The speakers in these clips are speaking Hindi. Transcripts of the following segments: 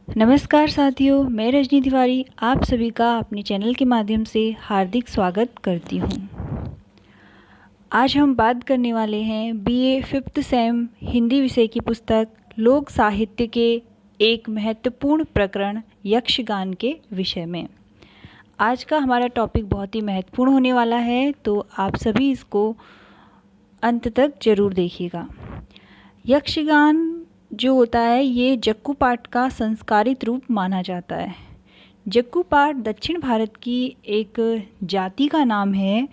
नमस्कार साथियों, मैं रजनी तिवारी आप सभी का अपने चैनल के माध्यम से हार्दिक स्वागत करती हूँ। आज हम बात करने वाले हैं बीए 5th सेम हिंदी विषय की पुस्तक लोक साहित्य के एक महत्वपूर्ण प्रकरण यक्षगान के विषय में। आज का हमारा टॉपिक बहुत ही महत्वपूर्ण होने वाला है, तो आप सभी इसको अंत तक जरूर देखिएगा। यक्षगान जो होता है ये जक्कू पाठ का संस्कारित रूप माना जाता है। जक्कू पाठ दक्षिण भारत की एक जाति का नाम है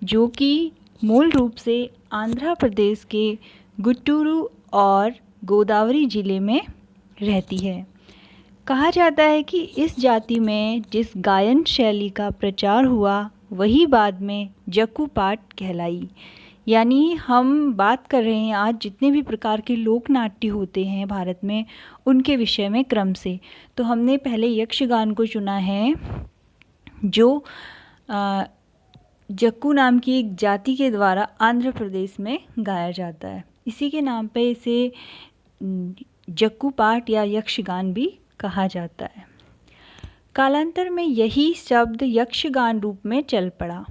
जो कि मूल रूप से आंध्र प्रदेश के गुट्टूरू और गोदावरी जिले में रहती है। कहा जाता है कि इस जाति में जिस गायन शैली का प्रचार हुआ वही बाद में जक्कू पाठ कहलाई। यानी हम बात कर रहे हैं आज जितने भी प्रकार के लोक नाट्य होते हैं भारत में उनके विषय में क्रम से। तो हमने पहले यक्षगान को चुना है जो जक्कू नाम की एक जाति के द्वारा आंध्र प्रदेश में गाया जाता है। इसी के नाम पे इसे जक्कू पाठ या यक्षगान भी कहा जाता है। कालांतर में यही शब्द यक्षगान रूप में चल पड़ा।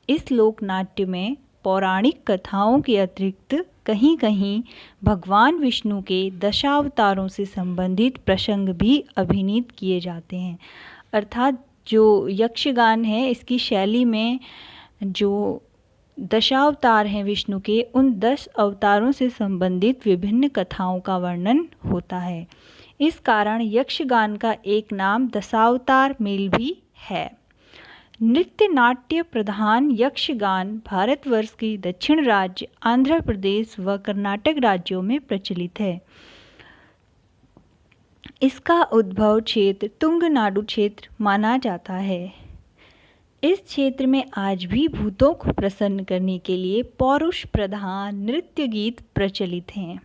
इस लोक नाट्य में पौराणिक कथाओं के अतिरिक्त कहीं कहीं भगवान विष्णु के दशावतारों से संबंधित प्रसंग भी अभिनीत किए जाते हैं। अर्थात जो यक्षगान है इसकी शैली में जो दशावतार हैं विष्णु के, उन 10 अवतारों से संबंधित विभिन्न कथाओं का वर्णन होता है। इस कारण यक्षगान का एक नाम दशावतार मेल भी है। नृत्य नाट्य प्रधान यक्षगान भारतवर्ष के दक्षिण राज्य आंध्र प्रदेश व कर्नाटक राज्यों में प्रचलित है। इसका उद्भव क्षेत्र तुंगनाडु क्षेत्र माना जाता है। इस क्षेत्र में आज भी भूतों को प्रसन्न करने के लिए पौरुष प्रधान नृत्य गीत प्रचलित हैं।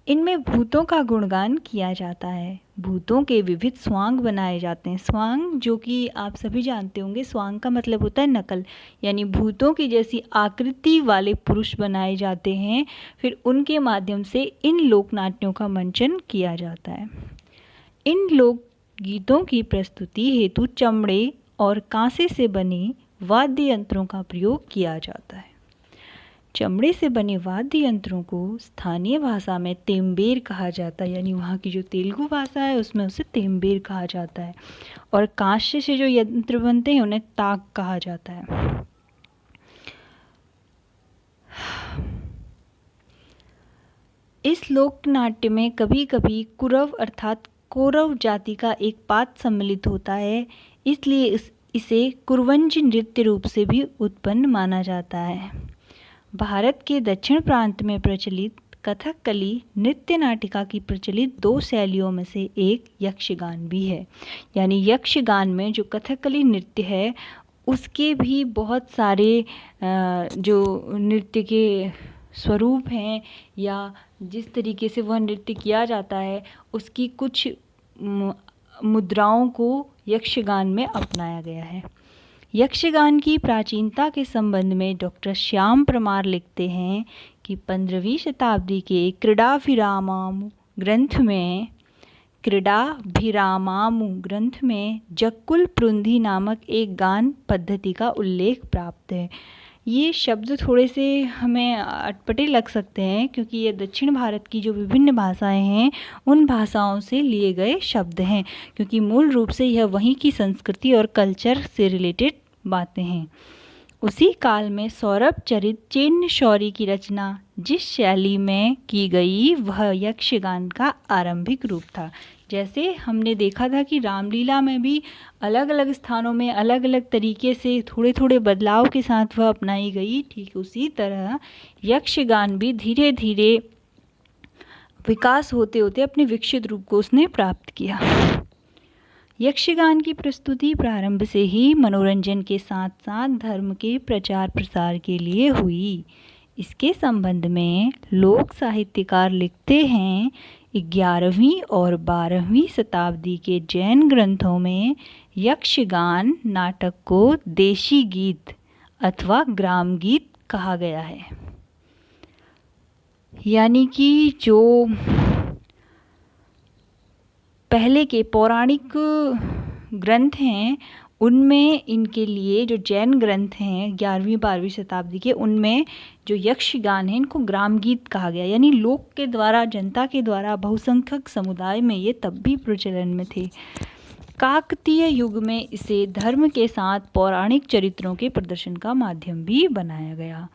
इनमें भूतों का गुणगान किया जाता है। भूतों के विविध स्वांग बनाए जाते हैं। स्वांग जो कि आप सभी जानते होंगे, स्वांग का मतलब होता है नकल, यानी भूतों की जैसी आकृति वाले पुरुष बनाए जाते हैं। फिर उनके माध्यम से इन लोक नाट्यों का मंचन किया जाता है। इन लोक गीतों की प्रस्तुति हेतु चमड़े और कांसे से बने वाद्य यंत्रों का प्रयोग किया जाता है। चमड़े से बने वाद्य यंत्रों को स्थानीय भाषा में तेम्बेर कहा जाता है, यानी वहाँ की जो तेलुगु भाषा है उसमें उसे तेम्बेर कहा जाता है। और कांसे से जो यंत्र बनते हैं उन्हें ताक कहा जाता है। इस लोक नाट्य में कभी कभी कुरव अर्थात कौरव जाति का एक पात्र सम्मिलित होता है, इसलिए इसे कुरवंज नृत्य रूप से भी उत्पन्न माना जाता है। भारत के दक्षिण प्रांत में प्रचलित कथकली नृत्य नाटिका की प्रचलित 2 शैलियों में से एक यक्षगान भी है। यानी यक्षगान में जो कथकली नृत्य है उसके भी बहुत सारे जो नृत्य के स्वरूप हैं या जिस तरीके से वह नृत्य किया जाता है उसकी कुछ मुद्राओं को यक्षगान में अपनाया गया है। यक्षगान की प्राचीनता के संबंध में डॉक्टर श्याम परमार लिखते हैं कि 15वीं शताब्दी के क्रीडाभिरामम ग्रंथ में जक्कुल प्रुंधी नामक एक गान पद्धति का उल्लेख प्राप्त है। ये शब्द थोड़े से हमें अटपटे लग सकते हैं क्योंकि ये दक्षिण भारत की जो विभिन्न भाषाएं हैं उन भाषाओं से लिए गए शब्द हैं, क्योंकि मूल रूप से यह वहीं की संस्कृति और कल्चर से रिलेटेड बातें हैं। उसी काल में सौरभ चरित चिन्ह शौरी की रचना जिस शैली में की गई वह यक्षगान का आरंभिक रूप था। जैसे हमने देखा था कि रामलीला में भी अलग अलग स्थानों में अलग अलग तरीके से थोड़े थोड़े बदलाव के साथ वह अपनाई गई, ठीक उसी तरह यक्षगान भी धीरे धीरे विकास होते होते अपने विकसित रूप को उसने प्राप्त किया। यक्षगान की प्रस्तुति प्रारंभ से ही मनोरंजन के साथ साथ धर्म के प्रचार प्रसार के लिए हुई। इसके संबंध में लोक साहित्यकार लिखते हैं 11वीं और 12वीं शताब्दी के जैन ग्रंथों में यक्षगान नाटक को देशी गीत अथवा ग्राम गीत कहा गया है। यानी कि जो पहले के पौराणिक ग्रंथ हैं उनमें इनके लिए जो जैन ग्रंथ हैं 11वीं-12वीं शताब्दी के, उनमें जो यक्षगान है इनको ग्राम गीत कहा गया, यानी लोक के द्वारा, जनता के द्वारा, बहुसंख्यक समुदाय में ये तब भी प्रचलन में थे। काकतीय युग में इसे धर्म के साथ पौराणिक चरित्रों के प्रदर्शन का माध्यम भी बनाया गया।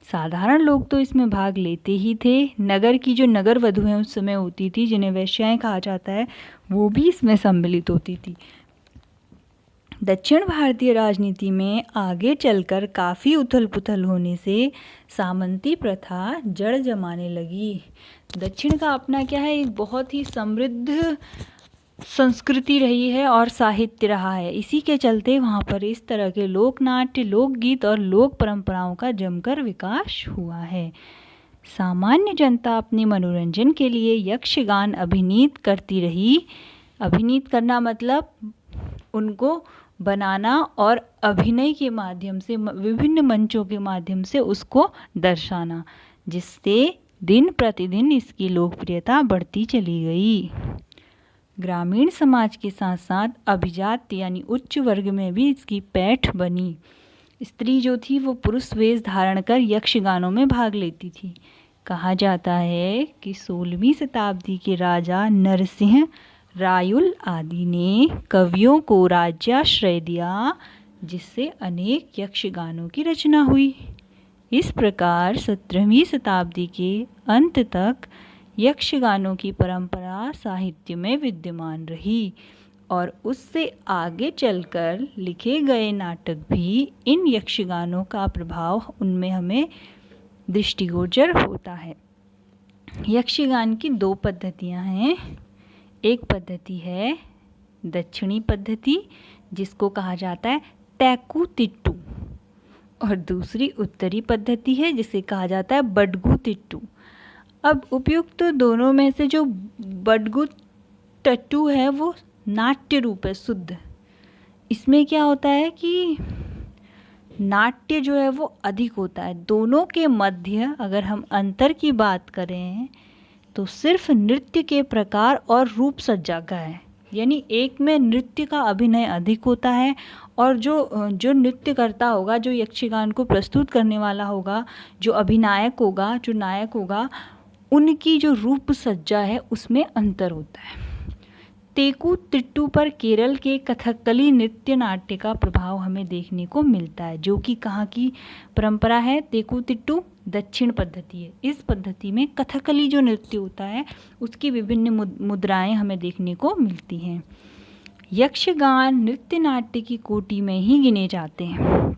साधारण लोग तो इसमें भाग लेते ही थे। नगर की जो नगर वधुएं उस समय होती थी, जिन्हें वैश्याएं कहा जाता है, वो भी इसमें सम्मिलित होती थी। दक्षिण भारतीय राजनीति में आगे चलकर काफ़ी उथल पुथल होने से सामंती प्रथा जड़ जमाने लगी। दक्षिण का अपना क्या है, एक बहुत ही समृद्ध संस्कृति रही है और साहित्य रहा है। इसी के चलते वहाँ पर इस तरह के लोकनाट्य, लोकगीत और लोक परंपराओं का जमकर विकास हुआ है। सामान्य जनता अपने मनोरंजन के लिए यक्षगान अभिनीत करती रही। अभिनीत करना मतलब उनको बनाना और अभिनय के माध्यम से, विभिन्न मंचों के माध्यम से उसको दर्शाना, जिससे दिन प्रतिदिन इसकी लोकप्रियता बढ़ती चली गई। ग्रामीण समाज के साथ साथ अभिजात यानी उच्च वर्ग में भी इसकी पैठ बनी। स्त्री जो थी वो पुरुष वेश धारण कर यक्षगानों में भाग लेती थी। कहा जाता है कि 16वीं शताब्दी के राजा नरसिंह रायुल आदि ने कवियों को राज्याश्रय दिया, जिससे अनेक यक्षगानों की रचना हुई। इस प्रकार 17वीं शताब्दी के अंत तक यक्षगानों की परंपरा साहित्य में विद्यमान रही और उससे आगे चलकर लिखे गए नाटक भी इन यक्षगानों का प्रभाव उनमें हमें दृष्टिगोचर होता है। यक्षगान की 2 पद्धतियां हैं। एक पद्धति है दक्षिणी पद्धति, जिसको कहा जाता है तैकूतिट्टू, और दूसरी उत्तरी पद्धति है जिसे कहा जाता है बडगुतिट्टू। अब उपयुक्त दोनों में से जो बडगुतिट्टू है वो नाट्य रूप है, शुद्ध। इसमें क्या होता है कि नाट्य जो है वो अधिक होता है। दोनों के मध्य अगर हम अंतर की बात करें तो सिर्फ नृत्य के प्रकार और रूप सज्जा का है, यानी एक में नृत्य का अभिनय अधिक होता है और जो नृत्य करता होगा, जो यक्षगान को प्रस्तुत करने वाला होगा, जो अभिनायक होगा, जो नायक होगा, उनकी जो रूप सज्जा है उसमें अंतर होता है। तेकूतिट्टू पर केरल के कथकली नृत्य नाट्य का प्रभाव हमें देखने को मिलता है, जो कि कहाँ की परंपरा है। तेकूतिट्टू दक्षिण पद्धति है। इस पद्धति में कथकली जो नृत्य होता है उसकी विभिन्न मुद्राएं हमें देखने को मिलती हैं। यक्षगान नृत्य नाट्य की कोटि में ही गिने जाते हैं।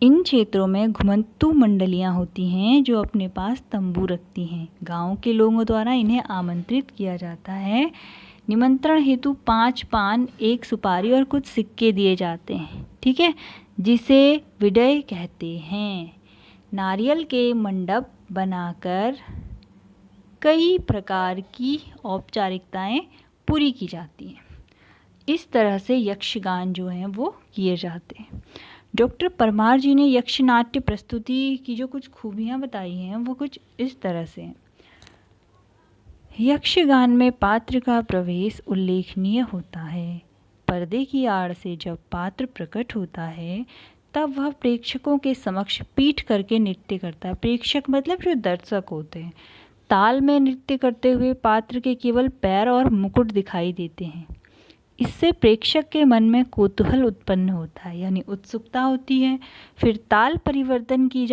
इन क्षेत्रों में घुमंतू मंडलियां होती हैं जो अपने पास तंबू रखती हैं। गांव के लोगों द्वारा इन्हें आमंत्रित किया जाता है। निमंत्रण हेतु 5 पान, 1 सुपारी और कुछ सिक्के दिए जाते हैं, ठीक है, जिसे विदय कहते हैं। नारियल के मंडप बनाकर कई प्रकार की औपचारिकताएं पूरी की जाती हैं। इस तरह से यक्षगान जो हैं वो किए जाते हैं। डॉक्टर परमार जी ने यक्ष नाट्य प्रस्तुति की जो कुछ खूबियाँ बताई हैं वो कुछ इस तरह से हैं। यक्षगान में पात्र का प्रवेश उल्लेखनीय होता है। पर्दे की आड़ से जब पात्र प्रकट होता है तब वह प्रेक्षकों के समक्ष पीठ करके नृत्य करता है। प्रेक्षक मतलब जो दर्शक होते हैं। ताल में नृत्य करते हुए पात्र के केवल पैर और मुकुट दिखाई देते हैं। इससे प्रेक्षक के मन में कौतूहल उत्पन्न होता है, यानी उत्सुकता होती है। फिर ताल परिवर्तन की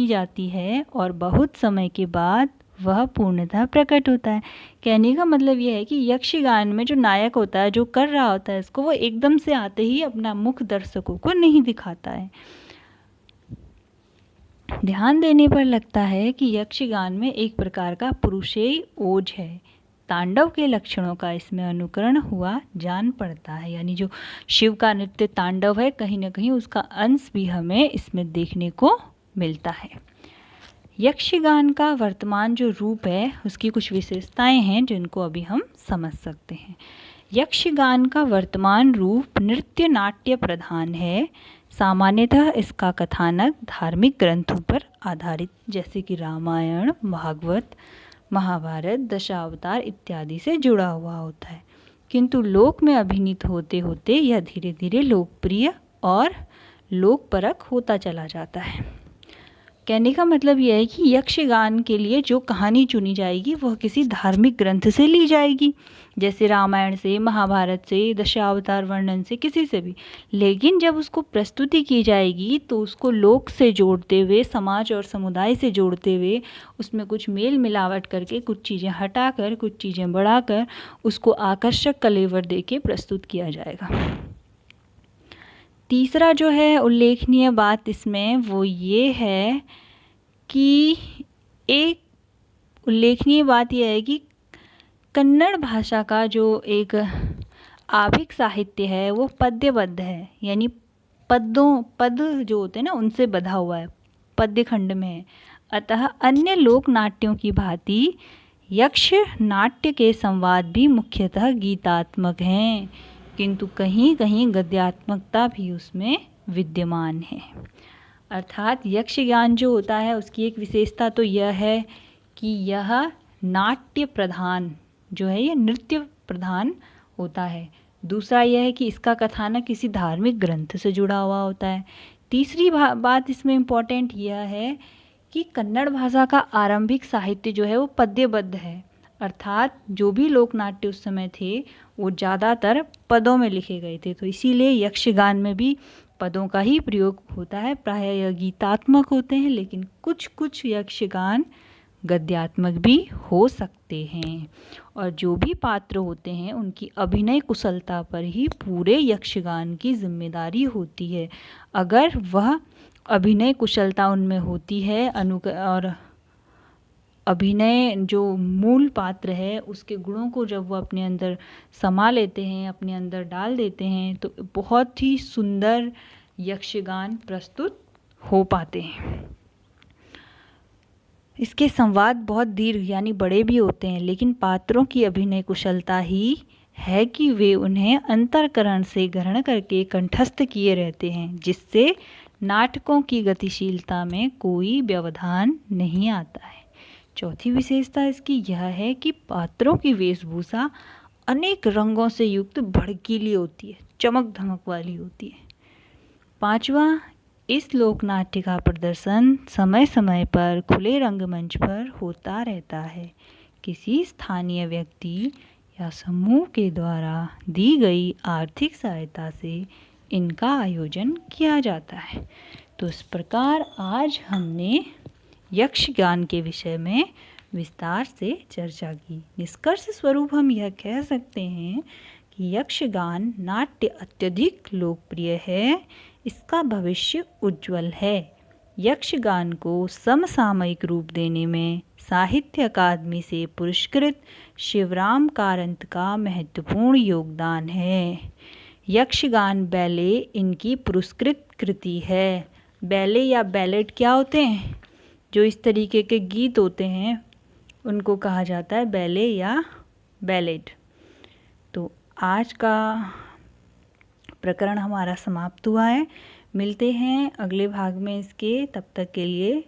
जाती है और बहुत समय के बाद वह पूर्णतः प्रकट होता है। कहने का मतलब यह है कि यक्षगान में जो नायक होता है, जो कर रहा होता है इसको, वो एकदम से आते ही अपना मुख दर्शकों को नहीं दिखाता है। ध्यान देने पर लगता है कि यक्षगान में एक प्रकार का पुरुषेय ओज है। तांडव के लक्षणों का इसमें अनुकरण हुआ जान पड़ता है, यानी जो शिव का नृत्य तांडव है, कहीं ना कहीं उसका अंश भी हमें इसमें देखने को मिलता है। यक्षगान का वर्तमान जो रूप है उसकी कुछ विशेषताएं हैं जिनको अभी हम समझ सकते हैं। यक्षगान का वर्तमान रूप नृत्य नाट्य प्रधान है। सामान्यतः इसका कथानक धार्मिक ग्रंथों पर आधारित, जैसे कि रामायण, भागवत, महाभारत, दशावतार इत्यादि से जुड़ा हुआ होता है, किंतु लोक में अभिनीत होते होते यह धीरे धीरे लोकप्रिय और लोकपरक होता चला जाता है। कहने का मतलब यह है कि यक्षगान के लिए जो कहानी चुनी जाएगी वह किसी धार्मिक ग्रंथ से ली जाएगी, जैसे रामायण से, महाभारत से, दशावतार वर्णन से, किसी से भी। लेकिन जब उसको प्रस्तुति की जाएगी तो उसको लोक से जोड़ते हुए, समाज और समुदाय से जोड़ते हुए, उसमें कुछ मेल मिलावट करके, कुछ चीज़ें हटाकर, कुछ चीज़ें बढ़ाकर उसको आकर्षक कलेवर देके प्रस्तुत किया जाएगा। तीसरा जो है उल्लेखनीय बात इसमें वो ये है कि एक उल्लेखनीय बात यह है कि कन्नड़ भाषा का जो एक आविक साहित्य है वो पद्यबद्ध है, यानी पद जो होते हैं ना उनसे बधा हुआ है, पद्य खंड में है। अतः अन्य लोक नाट्यों की भांति यक्ष नाट्य के संवाद भी मुख्यतः गीतात्मक हैं, किंतु कहीं कहीं गद्यात्मकता भी उसमें विद्यमान है। अर्थात यक्षगान जो होता है उसकी एक विशेषता तो यह है कि यह नाट्य प्रधान जो है, ये नृत्य प्रधान होता है। दूसरा यह है कि इसका कथानक किसी धार्मिक ग्रंथ से जुड़ा हुआ होता है। तीसरी बात इसमें इम्पॉर्टेंट यह है कि कन्नड़ भाषा का आरंभिक साहित्य जो है वो पद्यबद्ध है, अर्थात जो भी लोक नाट्य उस समय थे वो ज़्यादातर पदों में लिखे गए थे, तो इसीलिए यक्षगान में भी पदों का ही प्रयोग होता है। प्रायः यह गीतात्मक होते हैं, लेकिन कुछ कुछ यक्षगान गद्यात्मक भी हो सकते हैं, और जो भी पात्र होते हैं उनकी अभिनय कुशलता पर ही पूरे यक्षगान की जिम्मेदारी होती है। अगर वह अभिनय कुशलता उनमें होती है और अभिनय जो मूल पात्र है उसके गुणों को जब वो अपने अंदर समा लेते हैं, अपने अंदर डाल देते हैं, तो बहुत ही सुंदर यक्षगान प्रस्तुत हो पाते हैं। इसके संवाद बहुत दीर्घ यानी बड़े भी होते हैं, लेकिन पात्रों की अभिनय कुशलता ही है कि वे उन्हें अंतःकरण से ग्रहण करके कंठस्थ किए रहते हैं, जिससे नाटकों की गतिशीलता में कोई व्यवधान नहीं आता है। चौथी विशेषता इसकी यह है कि पात्रों की वेशभूषा अनेक रंगों से युक्त भड़कीली होती है, चमक धमक वाली होती है। पांचवा, इस लोकनाट्य का प्रदर्शन समय समय पर खुले रंगमंच पर होता रहता है। किसी स्थानीय व्यक्ति या समूह के द्वारा दी गई आर्थिक सहायता से इनका आयोजन किया जाता है। तो इस प्रकार आज हमने यक्षगान के विषय में विस्तार से चर्चा की। निष्कर्ष स्वरूप हम यह कह सकते हैं कि यक्षगान नाट्य अत्यधिक लोकप्रिय है, इसका भविष्य उज्जवल है। यक्षगान को समसामयिक रूप देने में साहित्य अकादमी से पुरस्कृत शिवराम कारंत का महत्वपूर्ण योगदान है। यक्षगान बैले इनकी पुरस्कृत कृति है। बैले या बैलेट क्या होते हैं? जो इस तरीके के गीत होते हैं उनको कहा जाता है बैले या बैलेट। तो आज का प्रकरण हमारा समाप्त हुआ है। मिलते हैं अगले भाग में इसके, तब तक के लिए